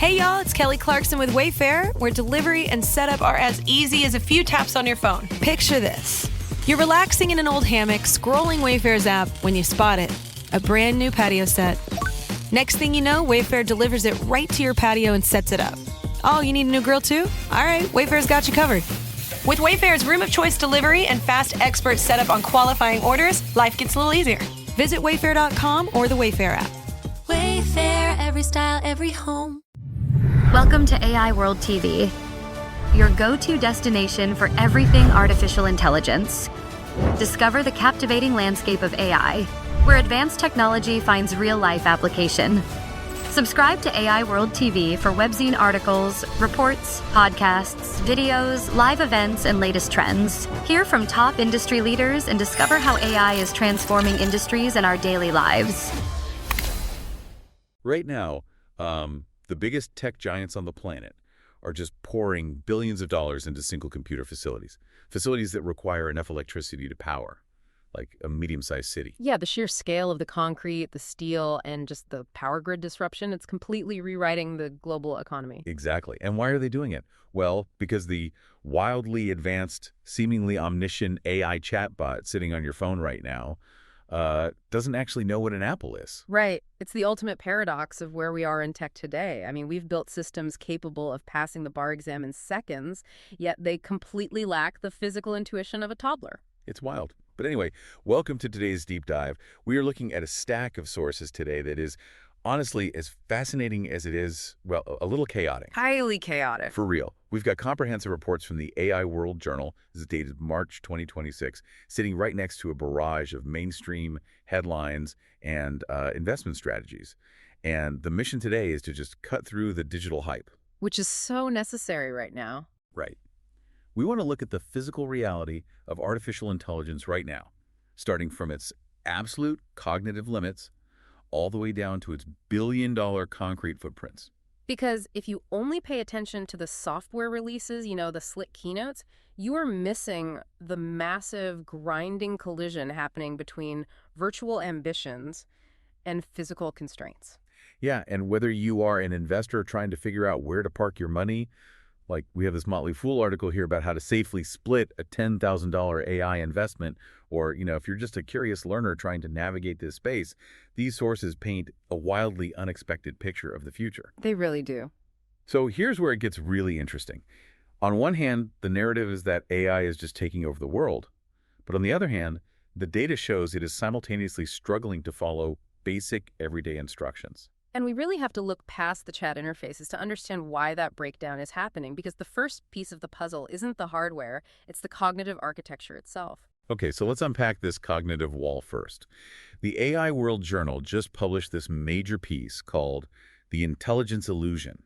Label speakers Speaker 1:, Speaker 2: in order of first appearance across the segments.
Speaker 1: Hey y'all, it's Kelly Clarkson with Wayfair, where delivery and setup are as easy as a few taps on your phone. Picture this. You're relaxing in an old hammock, scrolling Wayfair's app when you spot it. A brand new patio set. Next thing you know, Wayfair delivers it right to your patio and sets it up. Oh, you need a new grill too? All right, Wayfair's got you covered. With Wayfair's room of choice delivery and fast expert setup on qualifying orders, life gets a little easier. Visit wayfair.com or the Wayfair app.
Speaker 2: Wayfair, every style, every home.
Speaker 3: Welcome to AI World TV, your go-to destination for everything artificial intelligence. Discover the captivating landscape of AI, where advanced technology finds real-life application. Subscribe to AI World TV for webzine articles, reports, podcasts, videos, live events, and latest trends. Hear from top industry leaders and discover how AI is transforming industries and our daily lives.
Speaker 4: Right now, the biggest tech giants on the planet are just pouring billions of dollars into single computer facilities that require enough electricity to power, like a medium-sized city.
Speaker 5: Yeah, the sheer scale of the concrete, the steel, and just the power grid disruption, it's completely rewriting the global economy.
Speaker 4: Exactly. And why are they doing it? Well, because the wildly advanced, seemingly omniscient AI chatbot sitting on your phone right now doesn't actually know what an apple is.
Speaker 5: Right. It's the ultimate paradox of where we are in tech today. I mean, we've built systems capable of passing the bar exam in seconds, yet they completely lack the physical intuition of a toddler.
Speaker 4: It's wild. But anyway, welcome to today's deep dive. We are looking at a stack of sources today that is honestly as fascinating as it is, well, a little chaotic.
Speaker 5: Highly chaotic.
Speaker 4: For real. We've got comprehensive reports from the AI World Journal. This is dated March 2026, sitting right next to a barrage of mainstream headlines and investment strategies. And the mission today is to just cut through the digital hype.
Speaker 5: Which is so necessary right now.
Speaker 4: Right. We want to look at the physical reality of artificial intelligence right now, starting from its absolute cognitive limits all the way down to its billion-dollar concrete footprints.
Speaker 5: Because if you only pay attention to the software releases, the slick keynotes, you are missing the massive grinding collision happening between virtual ambitions and physical constraints.
Speaker 4: Yeah, and whether you are an investor trying to figure out where to park your money, like we have this Motley Fool article here about how to safely split a $10,000 AI investment, or, if you're just a curious learner trying to navigate this space, these sources paint a wildly unexpected picture of the future.
Speaker 5: They really do.
Speaker 4: So here's where it gets really interesting. On one hand, the narrative is that AI is just taking over the world. But on the other hand, the data shows it is simultaneously struggling to follow basic everyday instructions.
Speaker 5: And we really have to look past the chat interfaces to understand why that breakdown is happening, because the first piece of the puzzle isn't the hardware, it's the cognitive architecture itself.
Speaker 4: Okay, so let's unpack this cognitive wall first. The AI World Journal just published this major piece called The Intelligence Illusion: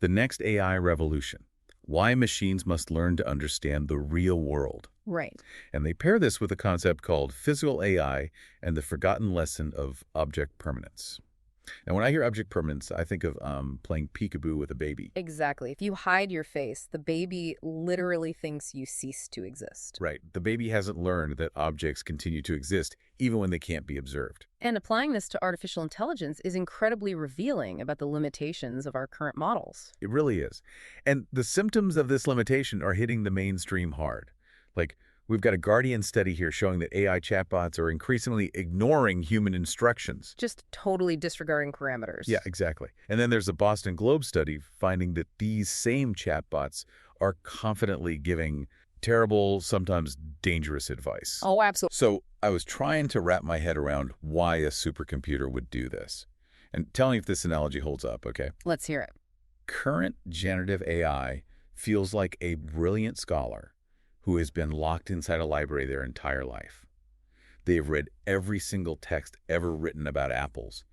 Speaker 4: The Next AI Revolution: Why Machines Must Learn to Understand the Real World.
Speaker 5: Right.
Speaker 4: And they pair this with a concept called physical AI and the forgotten lesson of object permanence. And when I hear object permanence, I think of playing peekaboo with a baby.
Speaker 5: Exactly. If you hide your face, the baby literally thinks you cease to exist.
Speaker 4: Right. The baby hasn't learned that objects continue to exist even when they can't be observed.
Speaker 5: And applying this to artificial intelligence is incredibly revealing about the limitations of our current models.
Speaker 4: It really is. And the symptoms of this limitation are hitting the mainstream hard. Like, we've got a Guardian study here showing that AI chatbots are increasingly ignoring human instructions.
Speaker 5: Just totally disregarding parameters.
Speaker 4: Yeah, exactly. And then there's a Boston Globe study finding that these same chatbots are confidently giving terrible, sometimes dangerous advice.
Speaker 5: Oh, absolutely.
Speaker 4: So I was trying to wrap my head around why a supercomputer would do this. And tell me if this analogy holds up, okay?
Speaker 5: Let's hear it.
Speaker 4: Current generative AI feels like a brilliant scholar who has been locked inside a library their entire life. They have read every single text ever written about apples.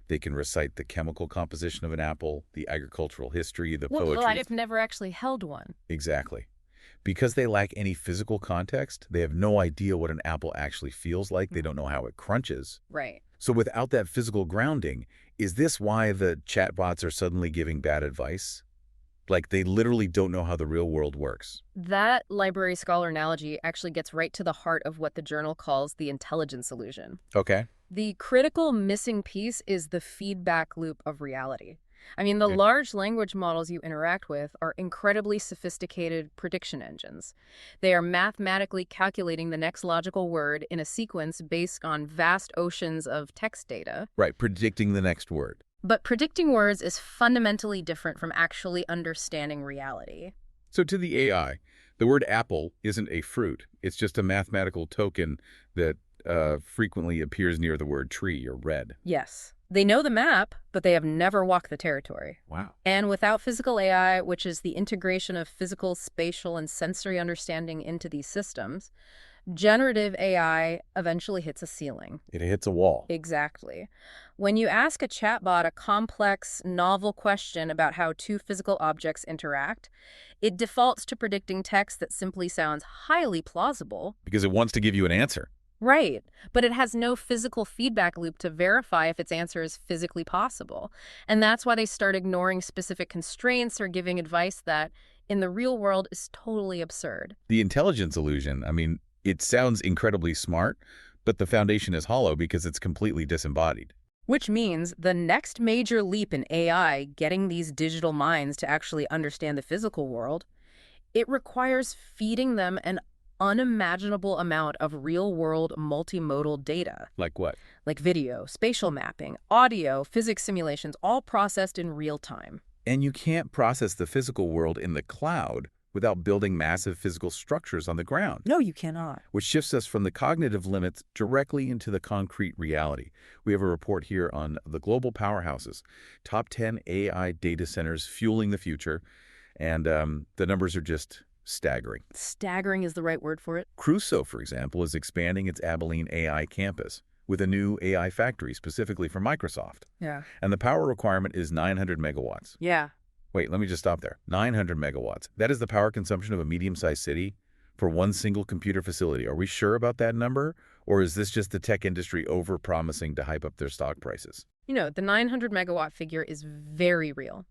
Speaker 4: They can recite the chemical composition of an apple, the agricultural history, the poetry.
Speaker 5: Well, I've never actually held one.
Speaker 4: Exactly. Because they lack any physical context, they have no idea what an apple actually feels like. They don't know how it crunches.
Speaker 5: Right.
Speaker 4: So without that physical grounding, is this why the chatbots are suddenly giving bad advice? Like, they literally don't know how the real world works.
Speaker 5: That library scholar analogy actually gets right to the heart of what the journal calls the intelligence illusion.
Speaker 4: Okay.
Speaker 5: The critical missing piece is the feedback loop of reality. I mean, the
Speaker 4: Okay.
Speaker 5: large language models you interact with are incredibly sophisticated prediction engines. They are mathematically calculating the next logical word in a sequence based on vast oceans of text data.
Speaker 4: Right, predicting the next word.
Speaker 5: But predicting words is fundamentally different from actually understanding reality.
Speaker 4: So to the AI, the word apple isn't a fruit. It's just a mathematical token that frequently appears near the word tree or red.
Speaker 5: Yes. They know the map, but they have never walked the territory.
Speaker 4: Wow.
Speaker 5: And without physical AI, which is the integration of physical, spatial, and sensory understanding into these systems, generative AI eventually hits a ceiling.
Speaker 4: It hits a wall.
Speaker 5: Exactly. When you ask a chatbot a complex, novel question about how two physical objects interact, it defaults to predicting text that simply sounds highly plausible.
Speaker 4: Because it wants to give you an answer.
Speaker 5: Right, but it has no physical feedback loop to verify if its answer is physically possible. And that's why they start ignoring specific constraints or giving advice that, in the real world, is totally absurd.
Speaker 4: The intelligence illusion, I mean, it sounds incredibly smart, but the foundation is hollow because it's completely disembodied.
Speaker 5: Which means the next major leap in AI, getting these digital minds to actually understand the physical world, it requires feeding them an unimaginable amount of real-world multimodal data.
Speaker 4: Like what?
Speaker 5: Like video, spatial mapping, audio, physics simulations, all processed in real time.
Speaker 4: And you can't process the physical world in the cloud without building massive physical structures on the ground.
Speaker 5: No, you cannot.
Speaker 4: Which shifts us from the cognitive limits directly into the concrete reality. We have a report here on the global powerhouses, top 10 AI data centers fueling the future, and the numbers are just staggering.
Speaker 5: Staggering is the right word for it.
Speaker 4: Crusoe, for example, is expanding its Abilene AI campus with a new AI factory specifically for Microsoft.
Speaker 5: Yeah.
Speaker 4: And the power requirement is 900 megawatts.
Speaker 5: Yeah.
Speaker 4: Wait, let me just stop there. 900 megawatts. That is the power consumption of a medium-sized city for one single computer facility. Are we sure about that number? Or is this just the tech industry over-promising to hype up their stock prices?
Speaker 5: You know, the 900 megawatt figure is very real.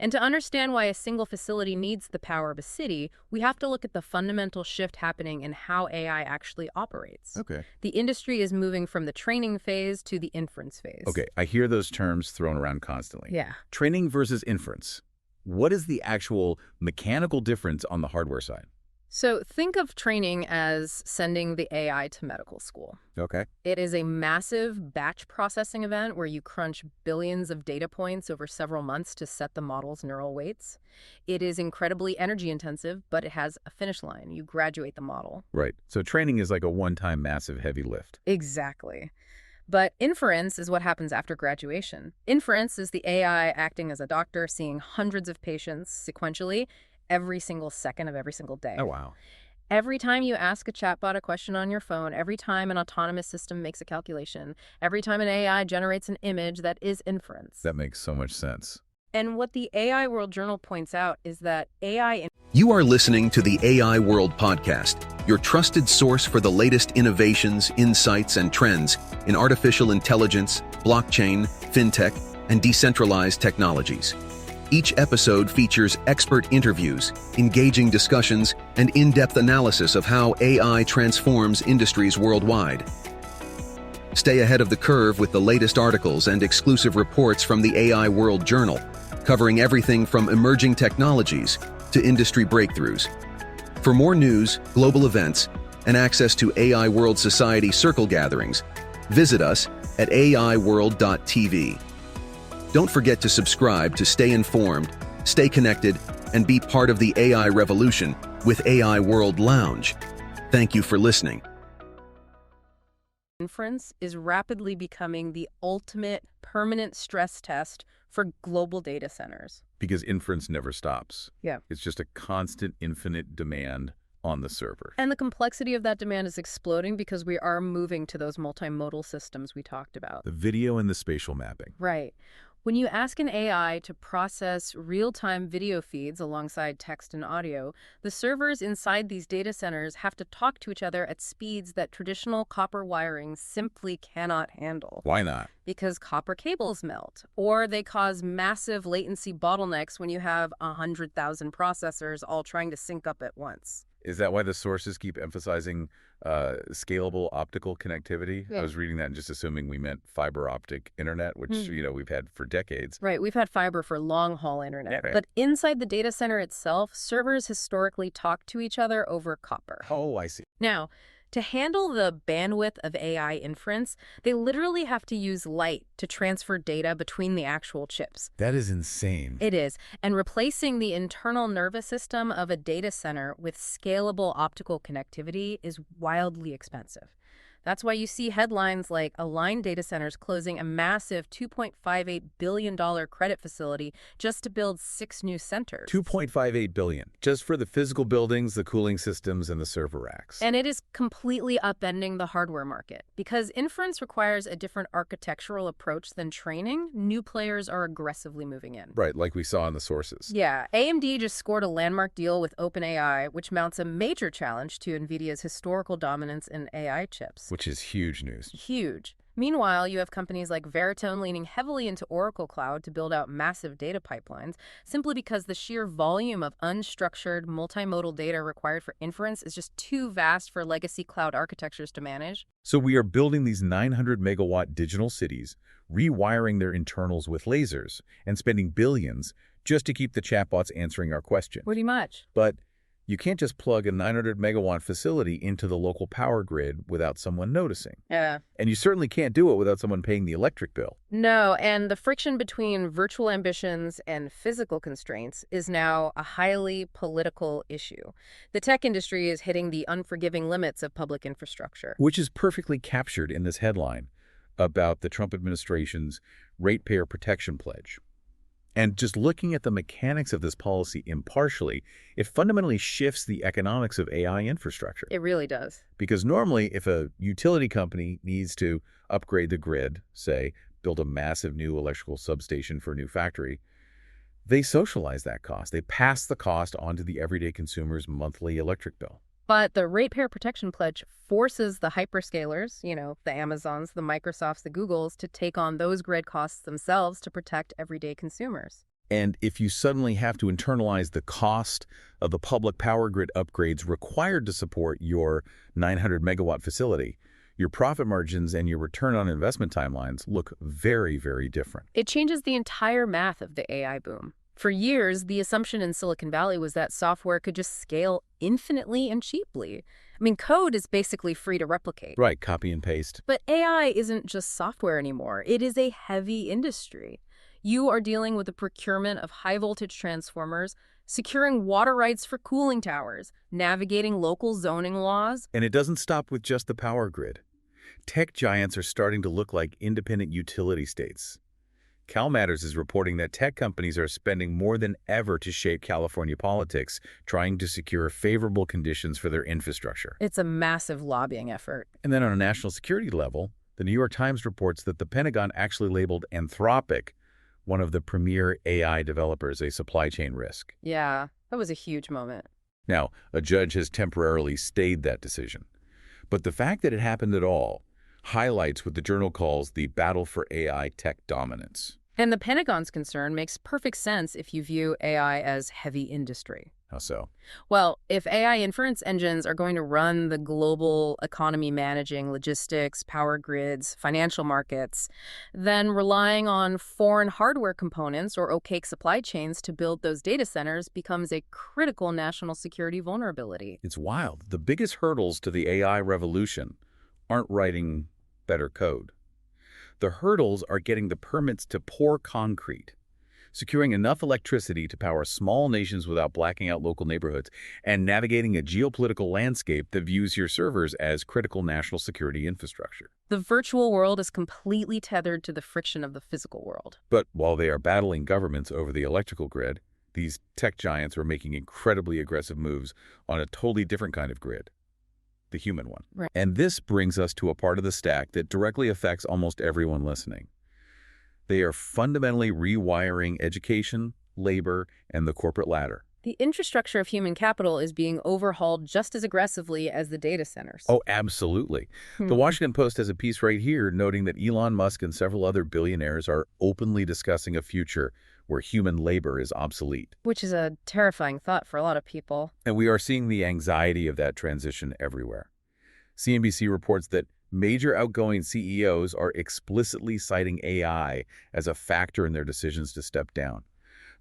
Speaker 5: And to understand why a single facility needs the power of a city, we have to look at the fundamental shift happening in how AI actually operates.
Speaker 4: Okay.
Speaker 5: The industry is moving from the training phase to the inference phase.
Speaker 4: Okay, I hear those terms thrown around constantly.
Speaker 5: Yeah.
Speaker 4: Training versus inference. What is the actual mechanical difference on the hardware side?
Speaker 5: So think of training as sending the AI to medical school.
Speaker 4: Okay.
Speaker 5: It is a massive batch processing event where you crunch billions of data points over several months to set the model's neural weights. It is incredibly energy intensive, but it has a finish line. You graduate the model.
Speaker 4: Right. So training is like a one-time massive heavy lift.
Speaker 5: Exactly. But inference is what happens after graduation. Inference is the AI acting as a doctor, seeing hundreds of patients sequentially every single second of every single day.
Speaker 4: Oh, wow.
Speaker 5: Every time you ask a chatbot a question on your phone, every time an autonomous system makes a calculation, every time an AI generates an image, that is inference.
Speaker 4: That makes so much sense.
Speaker 5: And what the AI World Journal points out is that AI...
Speaker 6: You are listening to the AI World Podcast, your trusted source for the latest innovations, insights, and trends in artificial intelligence, blockchain, fintech, and decentralized technologies. Each episode features expert interviews, engaging discussions, and in-depth analysis of how AI transforms industries worldwide. Stay ahead of the curve with the latest articles and exclusive reports from the AI World Journal, covering everything from emerging technologies to industry breakthroughs. For more news, global events, and access to AI World Society circle gatherings, visit us at aiworld.tv. Don't forget to subscribe to stay informed, stay connected, and be part of the AI revolution with AI World Lounge. Thank you for listening.
Speaker 5: Inference is rapidly becoming the ultimate permanent stress test for global data centers.
Speaker 4: Because inference never stops.
Speaker 5: Yeah.
Speaker 4: It's just a constant, infinite demand on the server.
Speaker 5: And the complexity of that demand is exploding because we are moving to those multimodal systems we talked about.
Speaker 4: The video and the spatial mapping.
Speaker 5: Right. When you ask an AI to process real-time video feeds alongside text and audio, the servers inside these data centers have to talk to each other at speeds that traditional copper wiring simply cannot handle.
Speaker 4: Why not?
Speaker 5: Because copper cables melt, or they cause massive latency bottlenecks when you have 100,000 processors all trying to sync up at once.
Speaker 4: Is that why the sources keep emphasizing scalable optical connectivity?
Speaker 5: Yeah.
Speaker 4: I was reading that and just assuming we meant fiber optic internet, which, we've had for decades.
Speaker 5: Right, we've had fiber for long-haul internet.
Speaker 4: Yeah, right.
Speaker 5: But inside the data center itself, servers historically talk to each other over copper.
Speaker 4: Oh, I see.
Speaker 5: Now, to handle the bandwidth of AI inference, they literally have to use light to transfer data between the actual chips.
Speaker 4: That is insane.
Speaker 5: It is. And replacing the internal nervous system of a data center with scalable optical connectivity is wildly expensive. That's why you see headlines like Align Data Centers closing a massive $2.58 billion credit facility just to build 6 new centers.
Speaker 4: $2.58 billion, just for the physical buildings, the cooling systems, and the server racks.
Speaker 5: And it is completely upending the hardware market. Because inference requires a different architectural approach than training, new players are aggressively moving in.
Speaker 4: Right, like we saw in the sources.
Speaker 5: Yeah, AMD just scored a landmark deal with OpenAI, which mounts a major challenge to NVIDIA's historical dominance in AI chips.
Speaker 4: Which is huge news.
Speaker 5: Huge. Meanwhile, you have companies like Veritone leaning heavily into Oracle Cloud to build out massive data pipelines, simply because the sheer volume of unstructured, multimodal data required for inference is just too vast for legacy cloud architectures to manage.
Speaker 4: So we are building these 900-megawatt digital cities, rewiring their internals with lasers, and spending billions just to keep the chatbots answering our questions.
Speaker 5: Pretty much.
Speaker 4: But you can't just plug a 900-megawatt facility into the local power grid without someone noticing.
Speaker 5: Yeah.
Speaker 4: And you certainly can't do it without someone paying the electric bill.
Speaker 5: No, and the friction between virtual ambitions and physical constraints is now a highly political issue. The tech industry is hitting the unforgiving limits of public infrastructure.
Speaker 4: Which is perfectly captured in this headline about the Trump administration's ratepayer protection pledge. And just looking at the mechanics of this policy impartially, it fundamentally shifts the economics of AI infrastructure.
Speaker 5: It really does.
Speaker 4: Because normally, if a utility company needs to upgrade the grid, say, build a massive new electrical substation for a new factory, they socialize that cost. They pass the cost onto the everyday consumer's monthly electric bill.
Speaker 5: But the ratepayer protection pledge forces the hyperscalers, the Amazons, the Microsofts, the Googles, to take on those grid costs themselves to protect everyday consumers.
Speaker 4: And if you suddenly have to internalize the cost of the public power grid upgrades required to support your 900-megawatt facility, your profit margins and your return on investment timelines look very, very different.
Speaker 5: It changes the entire math of the AI boom. For years, the assumption in Silicon Valley was that software could just scale infinitely and cheaply. I mean, code is basically free to replicate.
Speaker 4: Right, copy and paste.
Speaker 5: But AI isn't just software anymore. It is a heavy industry. You are dealing with the procurement of high-voltage transformers, securing water rights for cooling towers, navigating local zoning laws.
Speaker 4: And it doesn't stop with just the power grid. Tech giants are starting to look like independent utility states. CalMatters is reporting that tech companies are spending more than ever to shape California politics, trying to secure favorable conditions for their infrastructure.
Speaker 5: It's a massive lobbying effort.
Speaker 4: And then on a national security level, the New York Times reports that the Pentagon actually labeled Anthropic, one of the premier AI developers, a supply chain risk.
Speaker 5: Yeah, that was a huge moment.
Speaker 4: Now, a judge has temporarily stayed that decision. But the fact that it happened at all highlights what the journal calls the battle for AI tech dominance.
Speaker 5: And the Pentagon's concern makes perfect sense if you view AI as heavy industry.
Speaker 4: How so?
Speaker 5: Well, if AI inference engines are going to run the global economy managing logistics, power grids, financial markets, then relying on foreign hardware components or opaque supply chains to build those data centers becomes a critical national security vulnerability.
Speaker 4: It's wild. The biggest hurdles to the AI revolution aren't writing better code. The hurdles are getting the permits to pour concrete, securing enough electricity to power small nations without blacking out local neighborhoods, and navigating a geopolitical landscape that views your servers as critical national security infrastructure.
Speaker 5: The virtual world is completely tethered to the friction of the physical world.
Speaker 4: But while they are battling governments over the electrical grid, these tech giants are making incredibly aggressive moves on a totally different kind of grid. The human one.
Speaker 5: Right.
Speaker 4: And this brings us to a part of the stack that directly affects almost everyone listening. They are fundamentally rewiring education, labor, and the corporate ladder.
Speaker 5: The infrastructure of human capital is being overhauled just as aggressively as the data centers.
Speaker 4: Oh, absolutely. The Washington Post has a piece right here noting that Elon Musk and several other billionaires are openly discussing a future where human labor is obsolete.
Speaker 5: Which is a terrifying thought for a lot of people.
Speaker 4: And we are seeing the anxiety of that transition everywhere. CNBC reports that major outgoing CEOs are explicitly citing AI as a factor in their decisions to step down.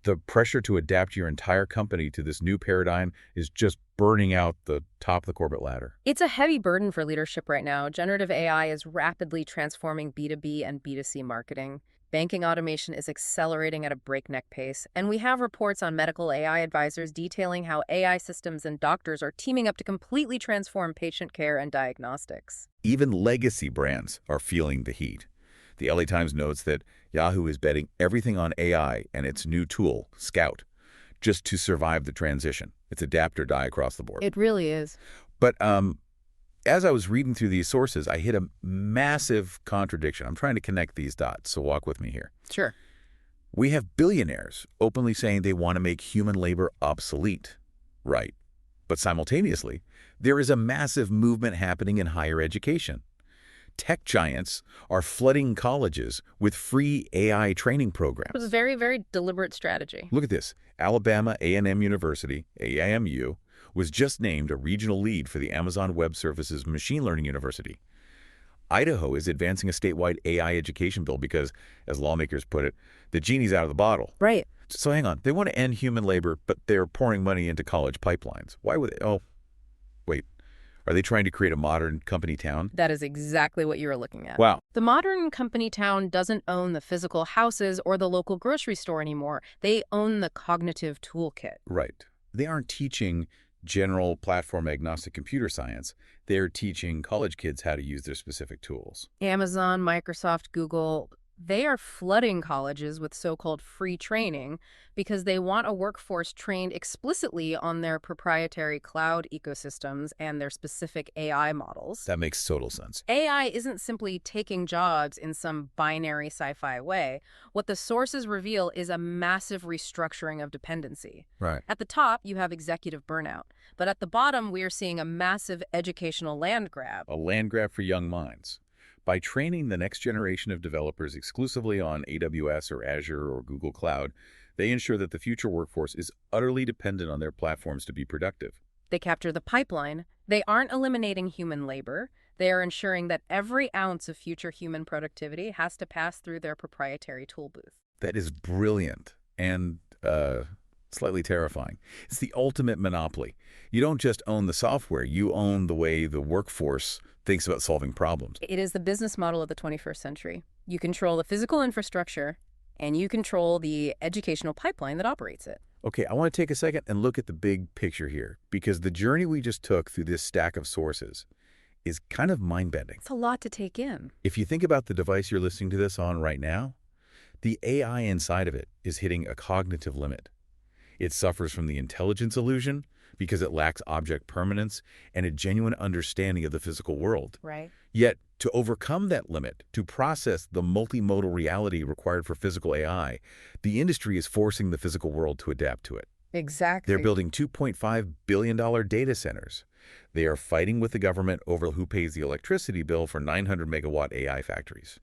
Speaker 4: The pressure to adapt your entire company to this new paradigm is just burning out the top of the corporate ladder.
Speaker 5: It's a heavy burden for leadership right now. Generative AI is rapidly transforming B2B and B2C marketing. Banking automation is accelerating at a breakneck pace, and we have reports on medical AI advisors detailing how AI systems and doctors are teaming up to completely transform patient care and diagnostics.
Speaker 4: Even legacy brands are feeling the heat. The LA Times notes that Yahoo is betting everything on AI and its new tool, Scout, just to survive the transition. It's adapt or die across the board.
Speaker 5: It really is.
Speaker 4: But as I was reading through these sources, I hit a massive contradiction. I'm trying to connect these dots, so walk with me here.
Speaker 5: Sure.
Speaker 4: We have billionaires openly saying they want to make human labor obsolete. Right. But simultaneously, there is a massive movement happening in higher education. Tech giants are flooding colleges with free AI training programs.
Speaker 5: It was a very, very deliberate strategy.
Speaker 4: Look at this. Alabama A&M University, AIMU, was just named a regional lead for the Amazon Web Services Machine Learning University. Idaho is advancing a statewide AI education bill because, as lawmakers put it, the genie's out of the bottle.
Speaker 5: Right.
Speaker 4: So hang on. They want to end human labor, but they're pouring money into college pipelines. Why would they? Oh, wait. Are they trying to create a modern company town?
Speaker 5: That is exactly what you were looking at.
Speaker 4: Wow.
Speaker 5: The modern company town doesn't own the physical houses or the local grocery store anymore. They own the cognitive toolkit.
Speaker 4: Right. They aren't teaching general platform agnostic computer science. They're teaching college kids how to use their specific tools.
Speaker 5: Amazon, Microsoft, Google, they are flooding colleges with so-called free training because they want a workforce trained explicitly on their proprietary cloud ecosystems and their specific AI models.
Speaker 4: That makes total sense.
Speaker 5: AI isn't simply taking jobs in some binary sci-fi way. What the sources reveal is a massive restructuring of dependency.
Speaker 4: Right.
Speaker 5: At the top, you have executive burnout. But at the bottom, we are seeing a massive educational land grab.
Speaker 4: A land grab for young minds. By training the next generation of developers exclusively on AWS or Azure or Google Cloud, they ensure that the future workforce is utterly dependent on their platforms to be productive.
Speaker 5: They capture the pipeline. They aren't eliminating human labor. They are ensuring that every ounce of future human productivity has to pass through their proprietary tool booth.
Speaker 4: That is brilliant and slightly terrifying. It's the ultimate monopoly. You don't just own the software, you own the way the workforce thinks about solving problems.
Speaker 5: It is the business model of the 21st century. You control the physical infrastructure, and you control the educational pipeline that operates it.
Speaker 4: Okay, I want to take a second and look at the big picture here, because the journey we just took through this stack of sources is kind of mind-bending.
Speaker 5: It's a lot to take in.
Speaker 4: If you think about the device you're listening to this on right now, the AI inside of it is hitting a cognitive limit. It suffers from the intelligence illusion because it lacks object permanence and a genuine understanding of the physical world.
Speaker 5: Right.
Speaker 4: Yet, to overcome that limit, to process the multimodal reality required for physical AI, the industry is forcing the physical world to adapt to it.
Speaker 5: Exactly.
Speaker 4: They're building $2.5 billion data centers. They are fighting with the government over who pays the electricity bill for 900-megawatt AI factories.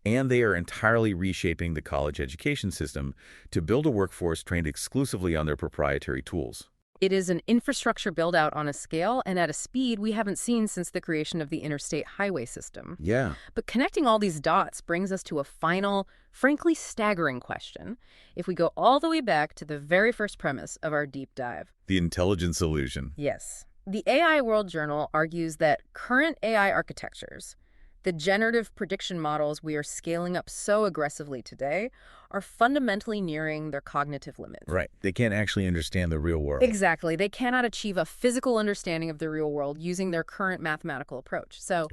Speaker 4: And they are entirely reshaping the college education system to build a workforce trained exclusively on their proprietary tools.
Speaker 5: It is an infrastructure build-out on a scale and at a speed we haven't seen since the creation of the interstate highway system.
Speaker 4: Yeah.
Speaker 5: But connecting all these dots brings us to a final, frankly staggering question. If we go all the way back to the very first premise of our deep dive.
Speaker 4: The intelligence illusion.
Speaker 5: Yes. The AI World Journal argues that current AI architectures, the generative prediction models we are scaling up so aggressively today, are fundamentally nearing their cognitive limits.
Speaker 4: Right. They can't actually understand the real world.
Speaker 5: Exactly. They cannot achieve a physical understanding of the real world using their current mathematical approach. So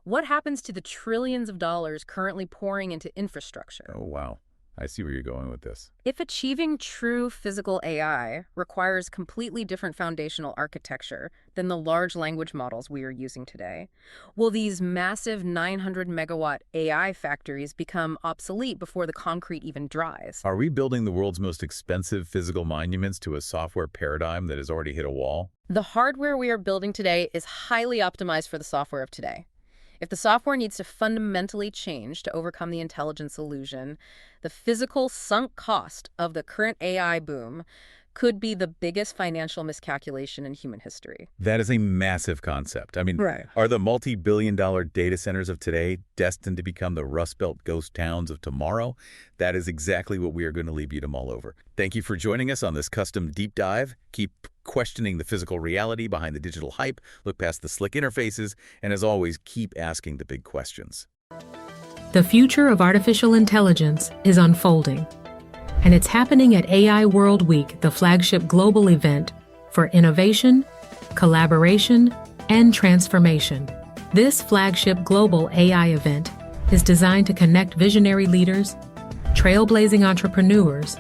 Speaker 5: what happens to the trillions of dollars currently pouring into infrastructure?
Speaker 4: Oh, wow. I see where you're going with this.
Speaker 5: If achieving true physical AI requires completely different foundational architecture than the large language models we are using today, will these massive 900-megawatt AI factories become obsolete before the concrete even dries?
Speaker 4: Are we building the world's most expensive physical monuments to a software paradigm that has already hit a wall?
Speaker 5: The hardware we are building today is highly optimized for the software of today. If the software needs to fundamentally change to overcome the intelligence illusion, the physical sunk cost of the current AI boom could be the biggest financial miscalculation in human history.
Speaker 4: That is a massive concept. I mean,
Speaker 5: Right.
Speaker 4: are the multi-billion-dollar data centers of today destined to become the Rust Belt ghost towns of tomorrow? That is exactly what we are going to leave you to mull over. Thank you for joining us on this custom deep dive. Keep questioning the physical reality behind the digital hype, look past the slick interfaces, and as always, keep asking the big questions.
Speaker 7: The future of artificial intelligence is unfolding, and it's happening at AI World Week, the flagship global event for innovation, collaboration, and transformation. This flagship global AI event is designed to connect visionary leaders, trailblazing entrepreneurs,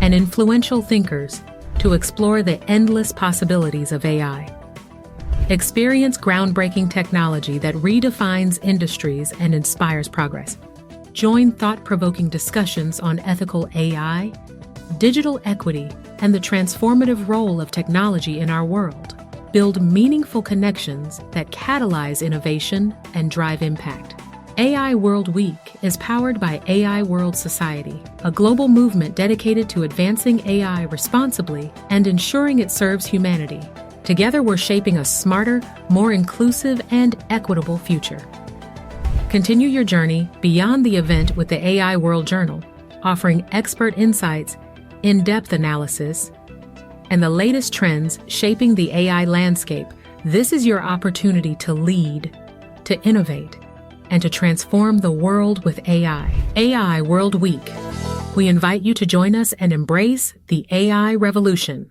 Speaker 7: and influential thinkers to explore the endless possibilities of AI. Experience groundbreaking technology that redefines industries and inspires progress. Join thought-provoking discussions on ethical AI, digital equity, and the transformative role of technology in our world. Build meaningful connections that catalyze innovation and drive impact. AI World Week is powered by AI World Society, a global movement dedicated to advancing AI responsibly and ensuring it serves humanity. Together, we're shaping a smarter, more inclusive, and equitable future. Continue your journey beyond the event with the AI World Journal, offering expert insights, in-depth analysis, and the latest trends shaping the AI landscape. This is your opportunity to lead, to innovate, and to transform the world with AI. AI World Week. We invite you to join us and embrace the AI revolution.